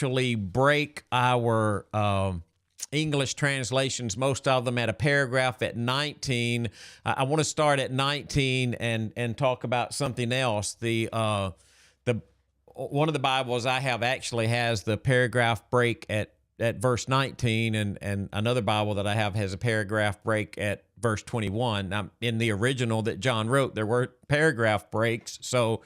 actually break our English translations, most of them at a paragraph at 19. I want to start at 19 and talk about something else. The one of the Bibles I have actually has the paragraph break at verse 19, and another Bible that I have has a paragraph break at verse 21. Now, in the original that John wrote, there were paragraph breaks, so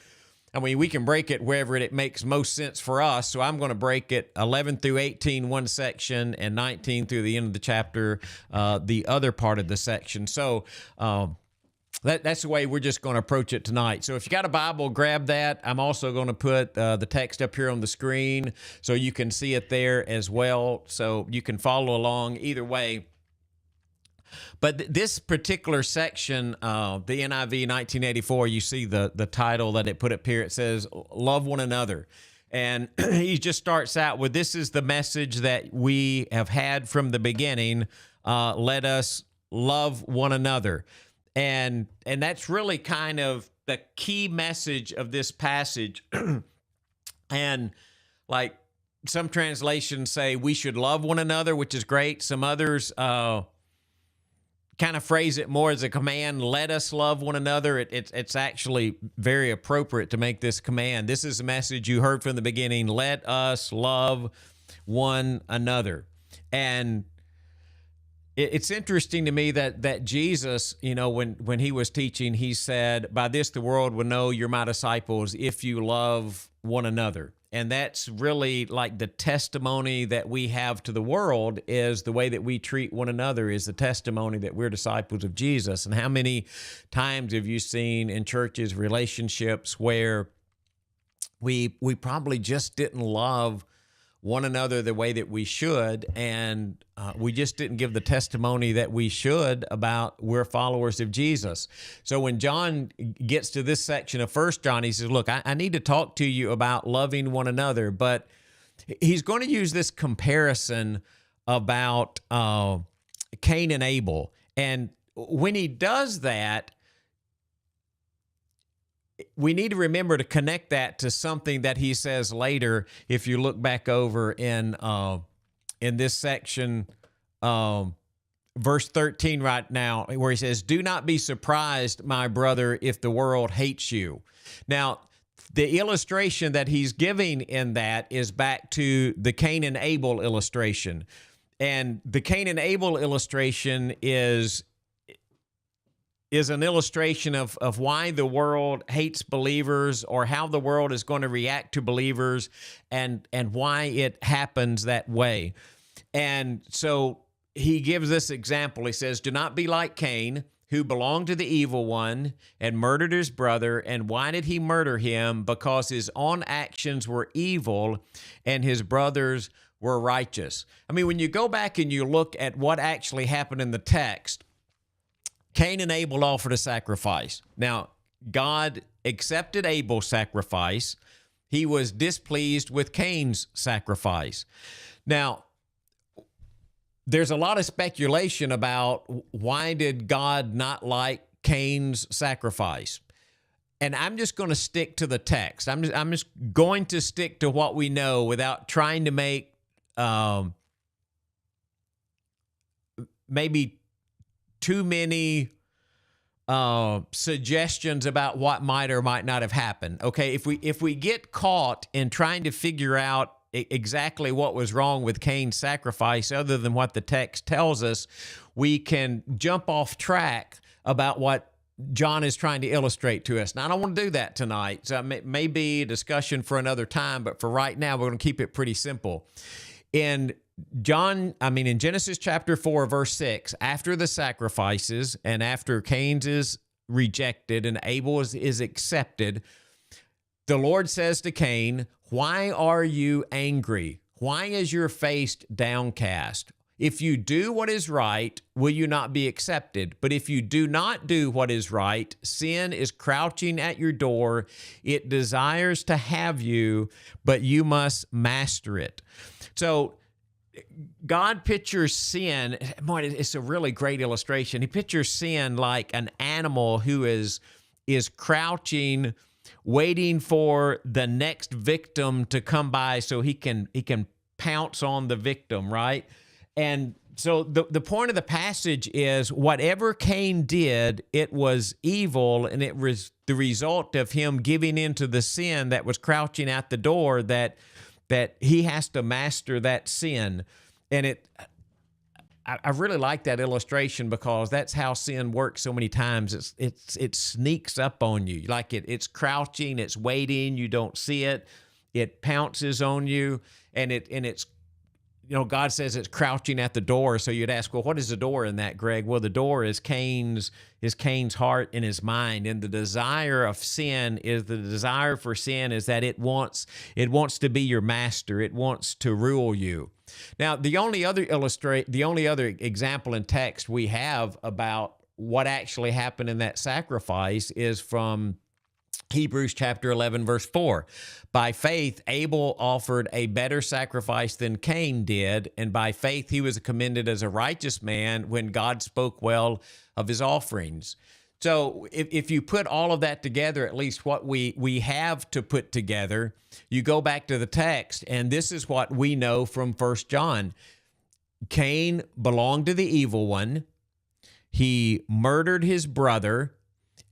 I mean, we can break it wherever it makes most sense for us. So I'm going to break it 11 through 18, one section, and 19 through the end of the chapter, the other part of the section. So that's the way we're just going to approach it tonight. So if you got a Bible, grab that. I'm also going to put the text up here on the screen so you can see it there as well. So you can follow along either way. But this particular section, the NIV 1984, you see the title that it put up here. It says, Love One Another. And he just starts out with, this is the message that we have had from the beginning. Let us love one another. And that's really kind of the key message of this passage. And like some translations say we should love one another, which is great. Some others kind of phrase it more as a command, let us love one another. It's actually very appropriate to make this command. This is a message you heard from the beginning, let us love one another. And it's interesting to me that Jesus, you know, when he was teaching, he said, by this the world will know you're my disciples if you love one another. And that's really like the testimony that we have to the world, is the way that we treat one another is the testimony that we're disciples of Jesus. And how many times have you seen in churches relationships where we probably just didn't love one another the way that we should, and we just didn't give the testimony that we should about we're followers of Jesus. So when John gets to this section of 1 John, he says, look, I need to talk to you about loving one another, but he's going to use this comparison about Cain and Abel. And when he does that, we need to remember to connect that to something that he says later. If you look back over in this section, verse 13 right now, where he says, do not be surprised, my brother, if the world hates you. Now, the illustration that he's giving in that is back to the Cain and Abel illustration. And the Cain and Abel illustration is an illustration of why the world hates believers, or how the world is going to react to believers, and why it happens that way. And so he gives this example. He says, do not be like Cain, who belonged to the evil one and murdered his brother. And why did he murder him? Because his own actions were evil and his brothers were righteous. I mean, when you go back and you look at what actually happened in the text, Cain and Abel offered a sacrifice. Now, God accepted Abel's sacrifice. He was displeased with Cain's sacrifice. Now, there's a lot of speculation about why did God not like Cain's sacrifice. And I'm just going to stick to the text. I'm just going to stick to what we know without trying to make maybe too many suggestions about what might or might not have happened. Okay, if we get caught in trying to figure out exactly what was wrong with Cain's sacrifice, other than what the text tells us, we can jump off track about what John is trying to illustrate to us. Now, I don't want to do that tonight, so it may be a discussion for another time, but for right now, we're going to keep it pretty simple. In Genesis chapter 4, verse 6, after the sacrifices and after Cain's is rejected and Abel's is accepted, the Lord says to Cain, why are you angry? Why is your face downcast? If you do what is right, will you not be accepted? But if you do not do what is right, sin is crouching at your door. It desires to have you, but you must master it. So God pictures sin. Boy, it's a really great illustration. He pictures sin like an animal who is crouching waiting for the next victim to come by so he can pounce on the victim, right? And so the point of the passage is whatever Cain did, it was evil, and it was the result of him giving into the sin that was crouching at the door, that he has to master that sin. And I really like that illustration because that's how sin works so many times. It sneaks up on you. Like it's crouching, it's waiting, you don't see it. It pounces on you, and it's God says it's crouching at the door. So you'd ask, well, what is the door in that, Greg? Well, the door is Cain's heart and his mind. And the desire of sin is that it wants to be your master. It wants to rule you. Now, the only other example in text we have about what actually happened in that sacrifice is from Hebrews chapter 11, verse 4. By faith, Abel offered a better sacrifice than Cain did, and by faith he was commended as a righteous man when God spoke well of his offerings. So if you put all of that together, at least what we have to put together, you go back to the text, and this is what we know from 1 John. Cain belonged to the evil one. He murdered his brother,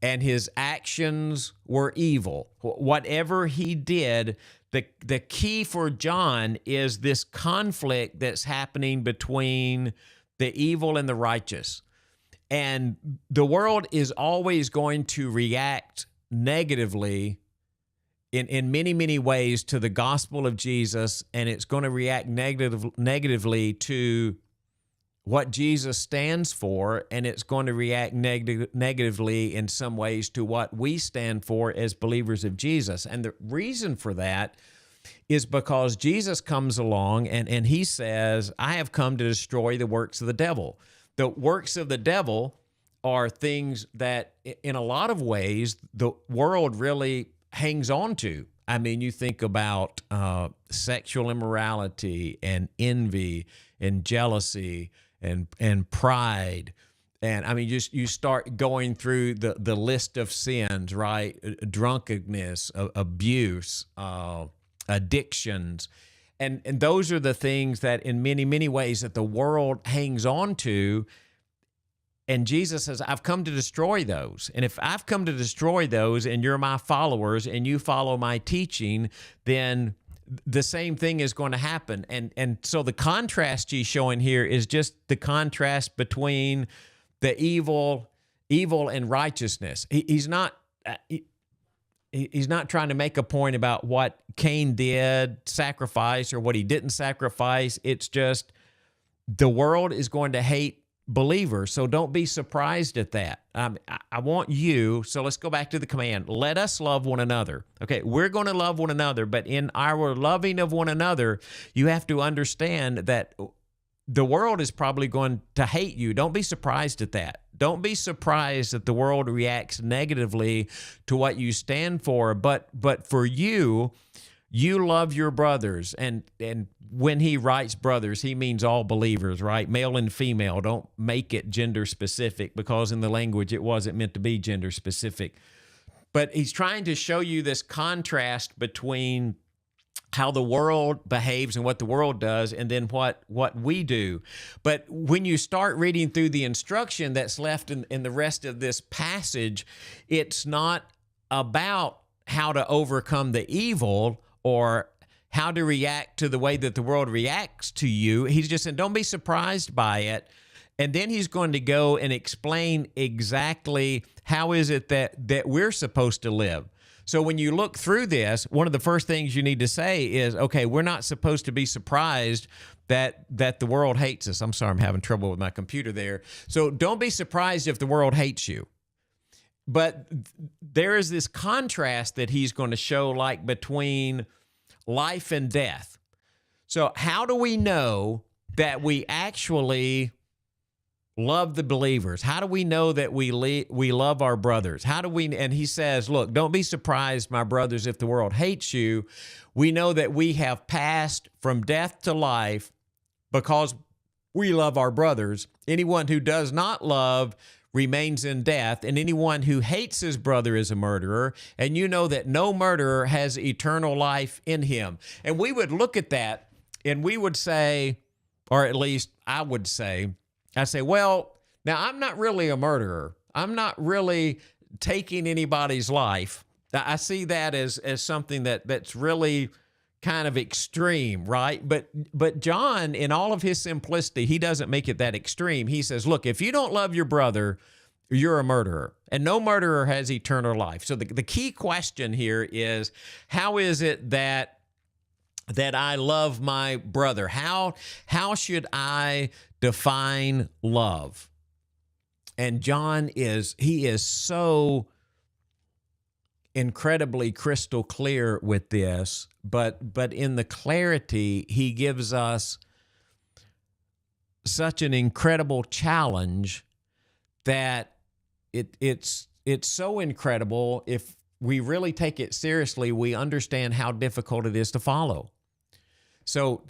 and his actions were evil. Whatever he did, the key for John is this conflict that's happening between the evil and the righteous. And the world is always going to react negatively in many, many ways to the gospel of Jesus, and it's going to react negatively to what Jesus stands for, and it's going to react negatively in some ways to what we stand for as believers of Jesus. And the reason for that is because Jesus comes along and he says, I have come to destroy the works of the devil. The works of the devil are things that in a lot of ways the world really hangs on to. I mean, you think about sexual immorality and envy and jealousy and pride. And I mean, you start going through the list of sins, right? Drunkenness, abuse, addictions. And those are the things that in many, many ways that the world hangs on to. And Jesus says, I've come to destroy those. And if I've come to destroy those and you're my followers and you follow my teaching, then the same thing is going to happen. And so the contrast he's showing here is just the contrast between the evil and righteousness. He's not trying to make a point about what Cain did, sacrifice, or what he didn't sacrifice. It's just the world is going to hate believers. So don't be surprised at that. I want you, so let's go back to the command. Let us love one another. Okay, we're going to love one another, but in our loving of one another, you have to understand that the world is probably going to hate you. Don't be surprised at that. Don't be surprised that the world reacts negatively to what you stand for, but for you love your brothers. And when he writes brothers, he means all believers, right? Male and female. Don't make it gender specific, because in the language it wasn't meant to be gender specific. But he's trying to show you this contrast between how the world behaves and what the world does, and then what we do. But when you start reading through the instruction that's left in the rest of this passage, it's not about how to overcome the evil or how to react to the way that the world reacts to you. He's just saying, don't be surprised by it. And then he's going to go and explain exactly how is it that we're supposed to live. So when you look through this, one of the first things you need to say is, okay, we're not supposed to be surprised that the world hates us. I'm sorry, I'm having trouble with my computer there. So don't be surprised if the world hates you. But there is this contrast that he's going to show, like between life and death. So how do we know that we actually love the believers? How do we know that we love our brothers? How do we? And he says, look, don't be surprised, my brothers, if the world hates you. We know that we have passed from death to life because we love our brothers. Anyone who does not love remains in death, and anyone who hates his brother is a murderer, and you know that no murderer has eternal life in him. And we would look at that and we would say, or at least I would say, well, now I'm not really a murderer. I'm not really taking anybody's life. I see that as something that's really kind of extreme, right? But John, in all of his simplicity, he doesn't make it that extreme. He says, look, if you don't love your brother, you're a murderer, and no murderer has eternal life. So the key question here is, how is it that I love my brother? How should I define love? And John is so incredibly crystal clear with this, but in the clarity, he gives us such an incredible challenge that it's so incredible. If we really take it seriously, we understand how difficult it is to follow. So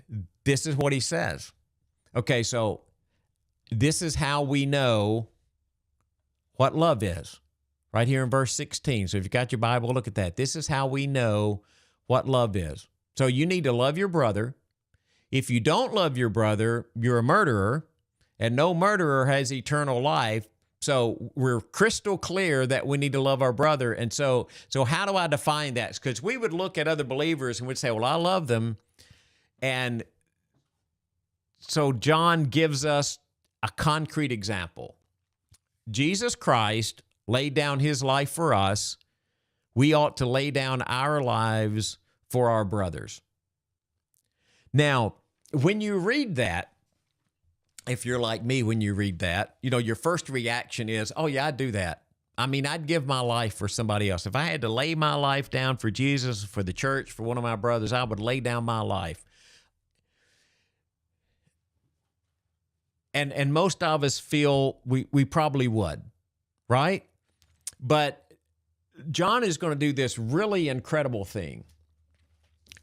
this is what he says. Okay, so this is how we know what love is. Right here in verse 16. So if you got your Bible, look at that. This is how we know what love is. So you need to love your brother. If you don't love your brother, you're a murderer, and no murderer has eternal life. So we're crystal clear that we need to love our brother. And so how do I define that? Because we would look at other believers and we'd say, well, I love them. And so John gives us a concrete example. Jesus Christ laid down his life for us. We ought to lay down our lives for our brothers. Now, when you read that, if you're like me, when you read that, your first reaction is, oh yeah, I'd do that. I mean, I'd give my life for somebody else. If I had to lay my life down for Jesus, for the church, for one of my brothers, I would lay down my life. And most of us feel we probably would, right? But John is going to do this really incredible thing,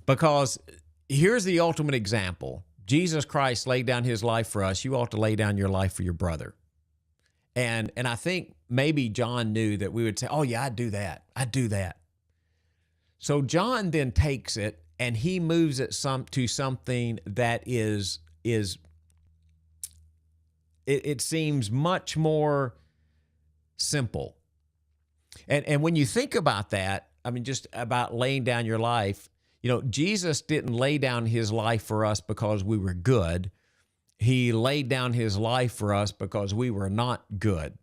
because here's the ultimate example. Jesus Christ laid down his life for us. You ought to lay down your life for your brother. And I think maybe John knew that we would say, oh yeah, I'd do that. I'd do that. So John then takes it and he moves it to something that it seems much more simple. And when you think about that, I mean, just about laying down your life, Jesus didn't lay down his life for us because we were good. He laid down his life for us because we were not good.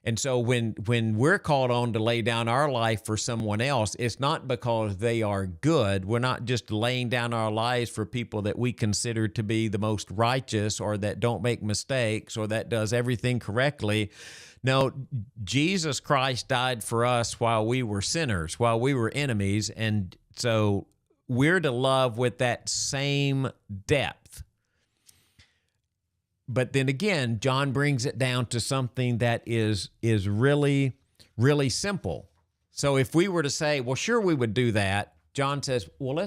And so when we're called on to lay down our life for someone else, it's not because they are good. We're not just laying down our lives for people that we consider to be the most righteous, or that don't make mistakes, or that does everything correctly. No, Jesus Christ died for us while we were sinners, while we were enemies. And so we're to love with that same depth. But then again, John brings it down to something that is really, really simple. So if we were to say, well, sure, we would do that, John says, well,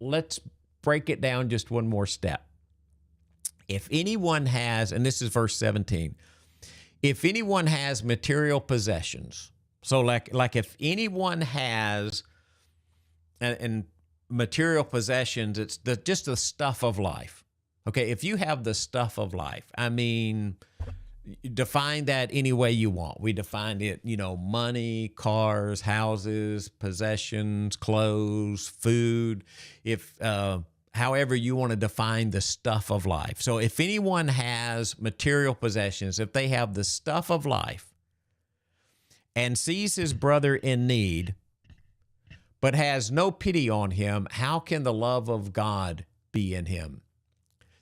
let's break it down just one more step. If anyone has, and this is verse 17, if anyone has material possessions, so like if anyone has and material possessions, it's just the stuff of life. Okay, if you have the stuff of life, I mean, define that any way you want. We defined it, money, cars, houses, possessions, clothes, food, however you want to define the stuff of life. So if anyone has material possessions, if they have the stuff of life and sees his brother in need, but has no pity on him, how can the love of God be in him?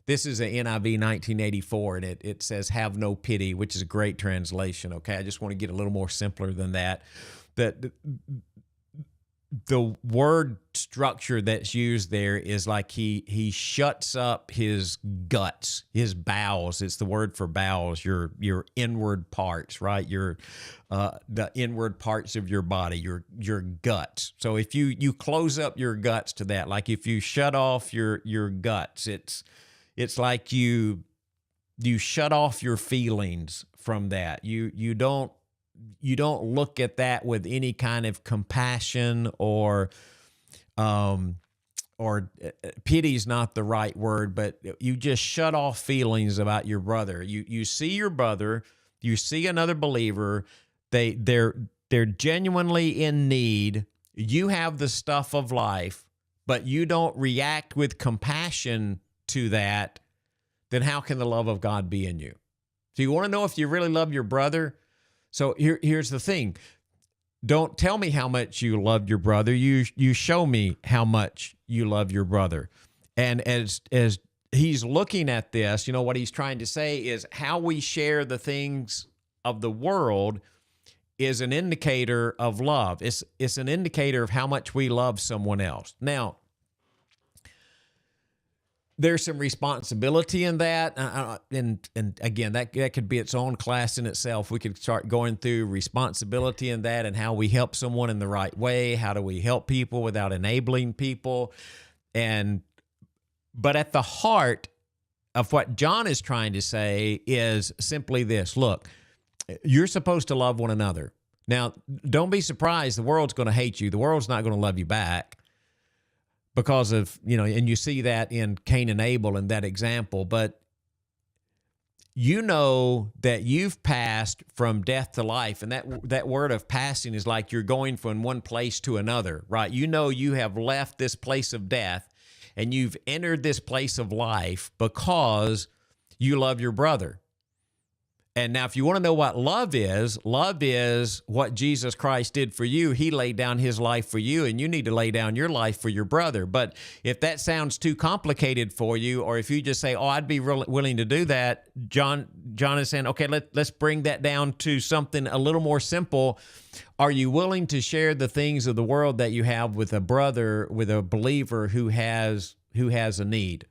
This is an NIV 1984, and it says, have no pity, which is a great translation, okay? I just want to get a little more simpler than that. The word structure that's used there is like he shuts up his guts, his bowels. It's the word for bowels, your inward parts, right? The inward parts of your body, your guts. So if you close up your guts to that, like if you shut off your guts, it's like you you shut off your feelings from that. You don't look at that with any kind of compassion um or pity's not the right word, but you just shut off feelings about your brother. You see your brother, you see another believer, they're genuinely in need. You have the stuff of life, but you don't react with compassion to that, then how can the love of God be in you? So you want to know if you really love your brother? So here's the thing. Don't tell me how much you love your brother. You show me how much you love your brother. And as he's looking at this, what he's trying to say is how we share the things of the world is an indicator of love. It's an indicator of how much we love someone else. Now, there's some responsibility in that. And again, that could be its own class in itself. We could start going through responsibility in that and how we help someone in the right way. How do we help people without enabling people? But at the heart of what John is trying to say is simply this. Look, you're supposed to love one another. Now, don't be surprised. The world's going to hate you. The world's not going to love you back. Because of, and you see that in Cain and Abel in that example, but you know that you've passed from death to life. And that word of passing is like you're going from one place to another, right? You know you have left this place of death and you've entered this place of life because you love your brother. And now if you want to know what love is what Jesus Christ did for you. He laid down his life for you, and you need to lay down your life for your brother. But if that sounds too complicated for you, or if you just say, I'd be willing to do that, John is saying, okay, let's bring that down to something a little more simple. Are you willing to share the things of the world that you have with a brother, with a believer who has a need?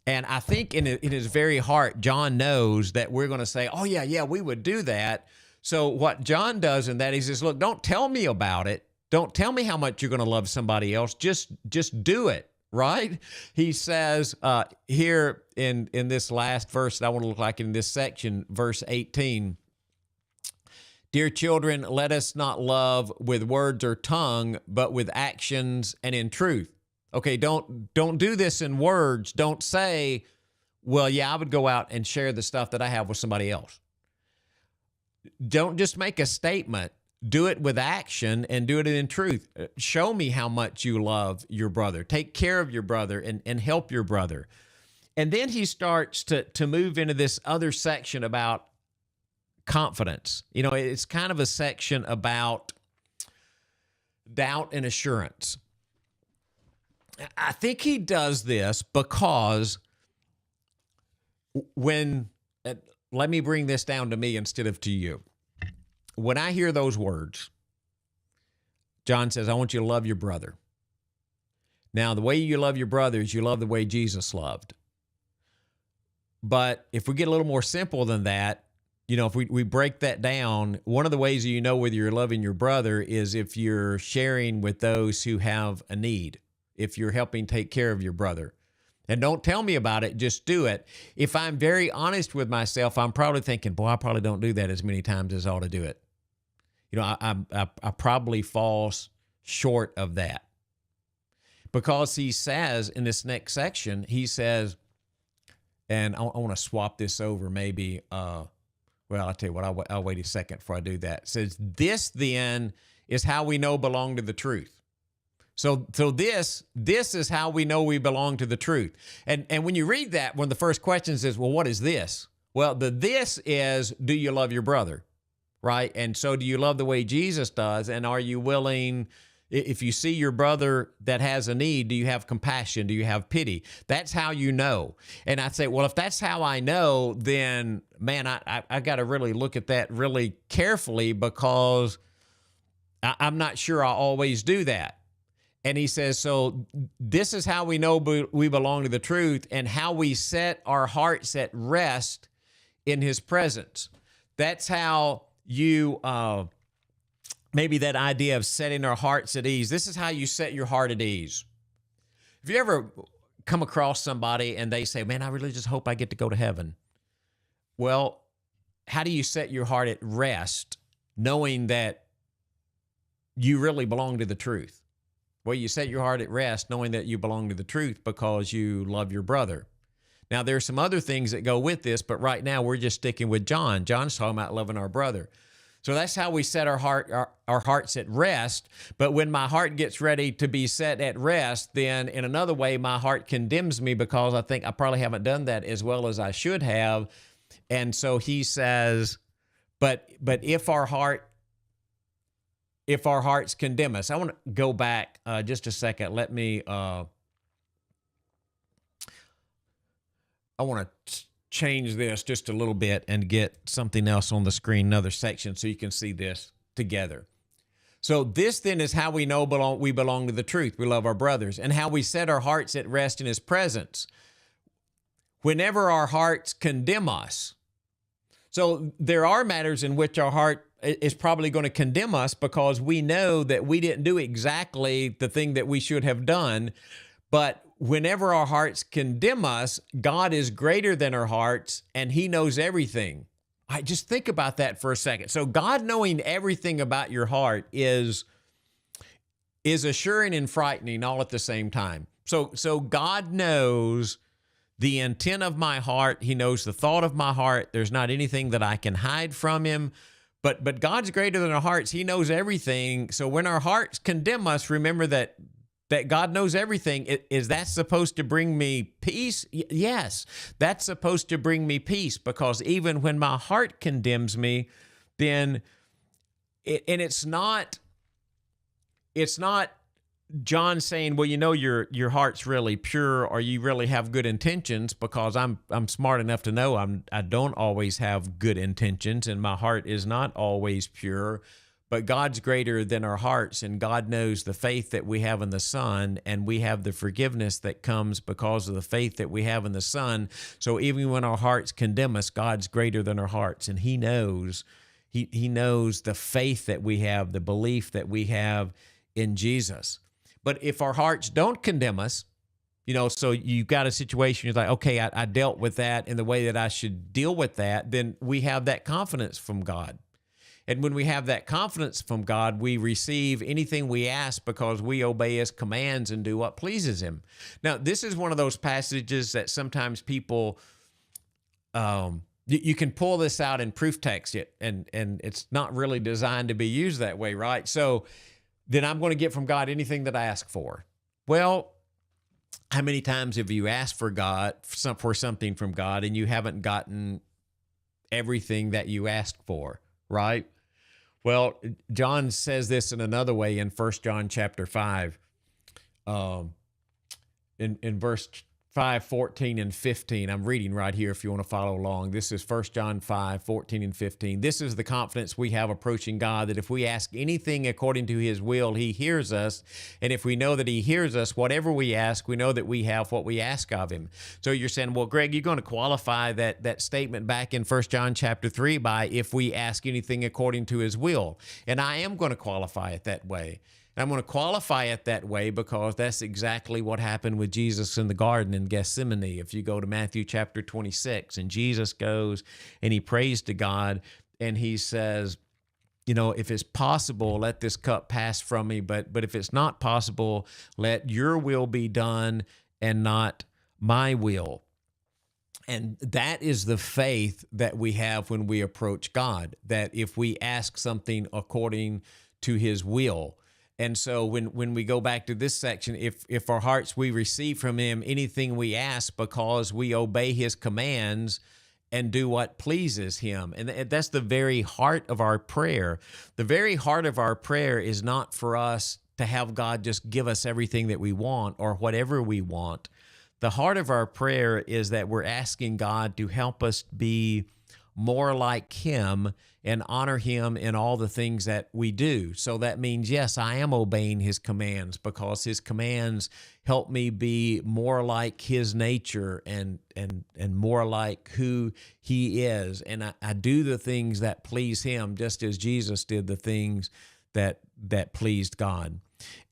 And I think in his very heart, John knows that we're going to say, oh, yeah, we would do that. So what John does in that, he says, look, don't tell me about it. Don't tell me how much you're going to love somebody else. Just do it, right? He says here in this last verse that I want to look like in this section, verse 18, dear children, let us not love with words or tongue, but with actions and in truth. Okay, don't do this in words. Don't say, well, yeah, I would go out and share the stuff that I have with somebody else. Don't just make a statement. Do it with action and do it in truth. Show me how much you love your brother. Take care of your brother and help your brother. And then he starts to move into this other section about confidence. It's kind of a section about doubt and assurance. I think he does this because let me bring this down to me instead of to you. When I hear those words, John says, I want you to love your brother. Now, the way you love your brother is you love the way Jesus loved. But if we get a little more simple than that, if we break that down, one of the ways you know whether you're loving your brother is if you're sharing with those who have a need. If you're helping take care of your brother. And don't tell me about it, just do it. If I'm very honest with myself, I'm probably thinking, boy, I probably don't do that as many times as I ought to do it. I probably fall short of that. Because he says in this next section, he says, and I want to swap this over maybe, I'll tell you what, I'll wait a second before I do that. It says, this then is how we know belong to the truth. So this is how we know we belong to the truth. And when you read that, one of the first questions is, well, what is this? Well, this is, do you love your brother, right? And so do you love the way Jesus does? And are you willing, if you see your brother that has a need, do you have compassion? Do you have pity? That's how you know. And I'd say, well, if that's how I know, then, man, I got to really look at that really carefully because I'm not sure I always do that. And he says, so this is how we know we belong to the truth and how we set our hearts at rest in his presence. That's how you, maybe that idea of setting our hearts at ease. This is how you set your heart at ease. Have you ever come across somebody and they say, man, I really just hope I get to go to heaven? Well, how do you set your heart at rest knowing that you really belong to the truth? Well, you set your heart at rest knowing that you belong to the truth because you love your brother. Now, there's some other things that go with this, but right now we're just sticking with John. John's talking about loving our brother. So that's how we set our hearts at rest. But when my heart gets ready to be set at rest, then in another way, my heart condemns me because I think I probably haven't done that as well as I should have. And so he says, but if our hearts condemn us, I want to go back just a second. Let me, I want to change this just a little bit and get something else on the screen, another section, so you can see this together. So this then is how we know we belong to the truth. We love our brothers, and how we set our hearts at rest in his presence whenever our hearts condemn us. So there are matters in which our heart is probably going to condemn us because we know that we didn't do exactly the thing that we should have done. But whenever our hearts condemn us, God is greater than our hearts, and he knows everything. All right, just think about that for a second. So God knowing everything about your heart is assuring and frightening all at the same time. So God knows the intent of my heart. He knows the thought of my heart. There's not anything that I can hide from him. But God's greater than our hearts. He knows everything. So when our hearts condemn us, remember that God knows everything. Is that supposed to bring me peace? Yes, that's supposed to bring me peace, because even when my heart condemns me, then it's not John saying, well, you know, your heart's really pure, or you really have good intentions, because I'm smart enough to know I don't always have good intentions, and my heart is not always pure. But God's greater than our hearts, and God knows the faith that we have in the Son, and we have the forgiveness that comes because of the faith that we have in the Son. So even when our hearts condemn us, God's greater than our hearts, and he knows the faith that we have, the belief that we have in Jesus. But if our hearts don't condemn us, you know, so you've got a situation, you're like, okay, I dealt with that in the way that I should deal with that, then we have that confidence from God. And when we have that confidence from God, we receive anything we ask because we obey his commands and do what pleases him. Now, this is one of those passages that sometimes people, you can pull this out and proof text it, and it's not really designed to be used that way, right? So then I'm going to get from God anything that I ask for. Well, how many times have you asked for something from God and you haven't gotten everything that you asked for, right? Well, John says this in another way in 1 John chapter 5, in verse 5, 14, and 15. I'm reading right here if you want to follow along. This is 1 John 5, 14, and 15. This is the confidence we have approaching God, that if we ask anything according to his will, he hears us. And if we know that he hears us, whatever we ask, we know that we have what we ask of him. So you're saying, well, Greg, you're going to qualify that statement back in 1 John chapter 3 by if we ask anything according to his will. And I am going to qualify it that way. I'm going to qualify it that way because that's exactly what happened with Jesus in the garden in Gethsemane. If you go to Matthew chapter 26, and Jesus goes and he prays to God, and he says, you know, if it's possible, let this cup pass from me. But if it's not possible, let your will be done and not my will. And that is the faith that we have when we approach God, that if we ask something according to his will. And so when we go back to this section, if our hearts we receive from him anything we ask because we obey his commands and do what pleases him. And that's the very heart of our prayer. The very heart of our prayer is not for us to have God just give us everything that we want or whatever we want. The heart of our prayer is that we're asking God to help us be more like him and honor him in all the things that we do. So that means, yes, I am obeying his commands because his commands help me be more like his nature and more like who he is. And I do the things that please him, just as Jesus did the things that pleased God.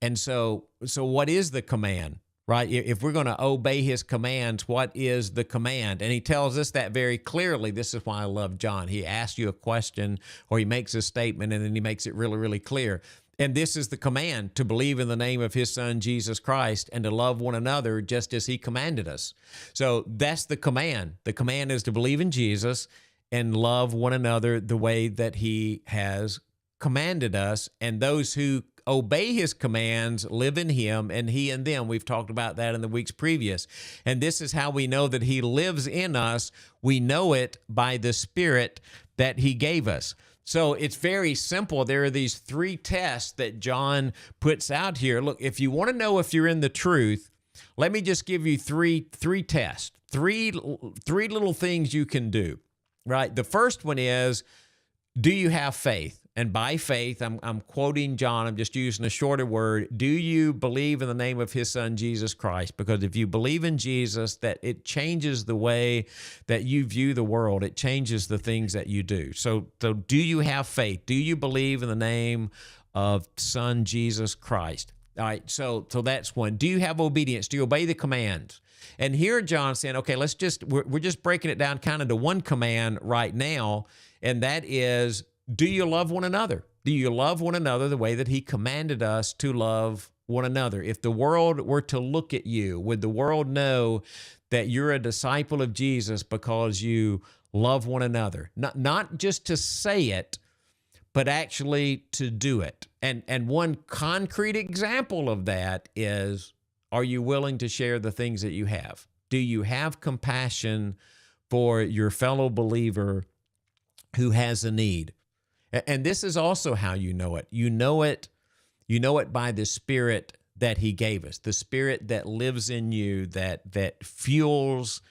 And so what is the command? right? If we're going to obey his commands, what is the command? And he tells us that very clearly. This is why I love John. He asks you a question or he makes a statement and then he makes it really, really clear. And this is the command: to believe in the name of his son, Jesus Christ, and to love one another just as he commanded us. So that's the command. The command is to believe in Jesus and love one another the way that he has commanded us. And those who obey his commands live in him and he in them. We've talked about that in the weeks previous. And this is how we know that he lives in us. We know it by the Spirit that he gave us. So it's very simple. There are these three tests that John puts out here. Look, if you want to know if you're in the truth, let me just give you three tests, three little things you can do, right? The first one is, do you have faith? And by faith, I'm quoting John. I'm just using a shorter word. Do you believe in the name of his son, Jesus Christ? Because if you believe in Jesus, that it changes the way that you view the world. It changes the things that you do. So do you have faith? Do you believe in the name of son, Jesus Christ? All right, so that's one. Do you have obedience? Do you obey the commands? And here John's saying, okay, we're just breaking it down kind of to one command right now, and that is, do you love one another? Do you love one another the way that he commanded us to love one another? If the world were to look at you, would the world know that you're a disciple of Jesus because you love one another? Not just to say it, but actually to do it. And one concrete example of that is, are you willing to share the things that you have? Do you have compassion for your fellow believer who has a need? And this is also how you know it. You know it by the Spirit that he gave us, the Spirit that lives in you, that fuels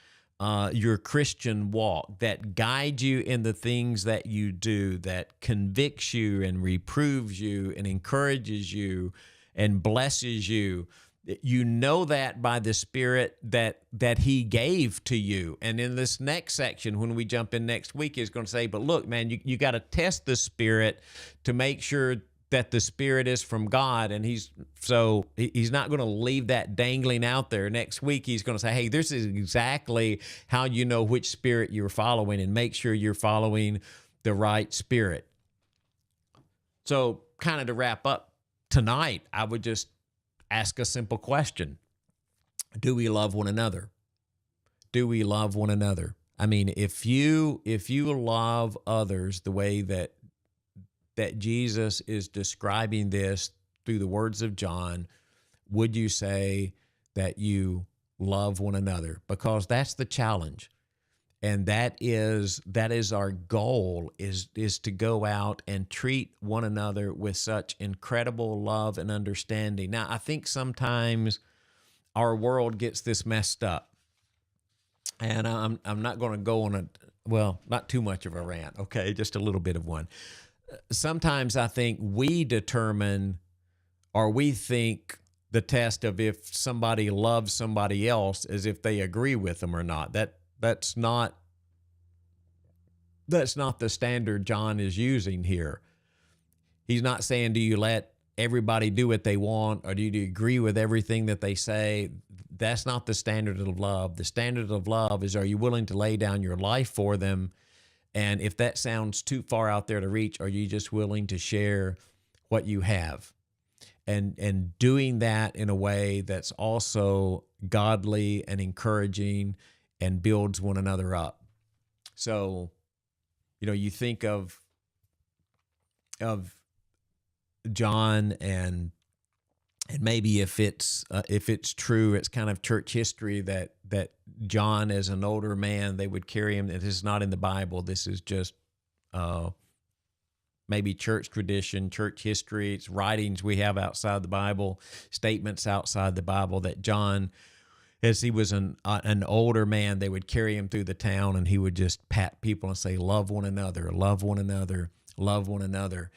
your Christian walk, that guides you in the things that you do, that convicts you and reproves you and encourages you and blesses you. You know that by the Spirit that he gave to you. And in this next section, when we jump in next week, he's going to say, but look, man, you got to test the Spirit to make sure that the Spirit is from God. And he's not going to leave that dangling out there. Next week, he's going to say, hey, this is exactly how you know which Spirit you're following, and make sure you're following the right Spirit. So kind of to wrap up tonight, I would just ask a simple question. Do we love one another? Do we love one another? I mean, if you love others the way that Jesus is describing this through the words of John, would you say that you love one another? Because that's the challenge. And that is our goal, is to go out and treat one another with such incredible love and understanding. Now, I think sometimes our world gets this messed up. And I'm not going to go on not too much of a rant, okay? Just a little bit of one. Sometimes I think we determine, or we think the test of if somebody loves somebody else is if they agree with them or not. That's not the standard John is using here. He's not saying, do you let everybody do what they want, or do you agree with everything that they say? That's not the standard of love. The standard of love is, are you willing to lay down your life for them? And if that sounds too far out there to reach, are you just willing to share what you have? And doing that in a way that's also godly and encouraging and builds one another up. So, you think of John, and maybe if it's true, it's kind of church history that John, as an older man, they would carry him. This is not in the Bible. This is just maybe church tradition, church history. It's writings we have outside the Bible, statements outside the Bible, that John, as he was an older man, they would carry him through the town, and he would just pat people and say, love one another, love one another, love one another.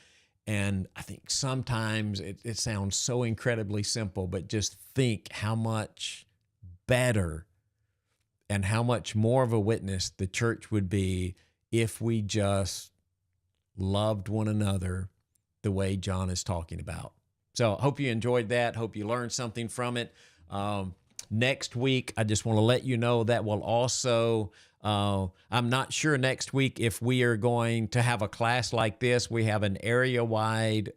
And I think sometimes it sounds so incredibly simple, but just think how much better and how much more of a witness the church would be if we just loved one another the way John is talking about. So I hope you enjoyed that. Hope you learned something from it. Next week, I just want to let you know that will also. I'm not sure next week if we are going to have a class like this. We have an area-wide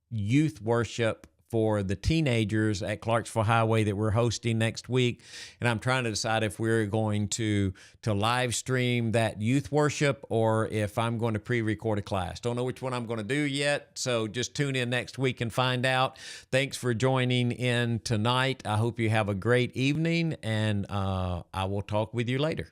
youth worship for the teenagers at Clarksville Highway that we're hosting next week, and I'm trying to decide if we're going to live stream that youth worship or if I'm going to pre-record a class. Don't know which one I'm going to do yet, so just tune in next week and find out. Thanks for joining in tonight. I hope you have a great evening, and I will talk with you later.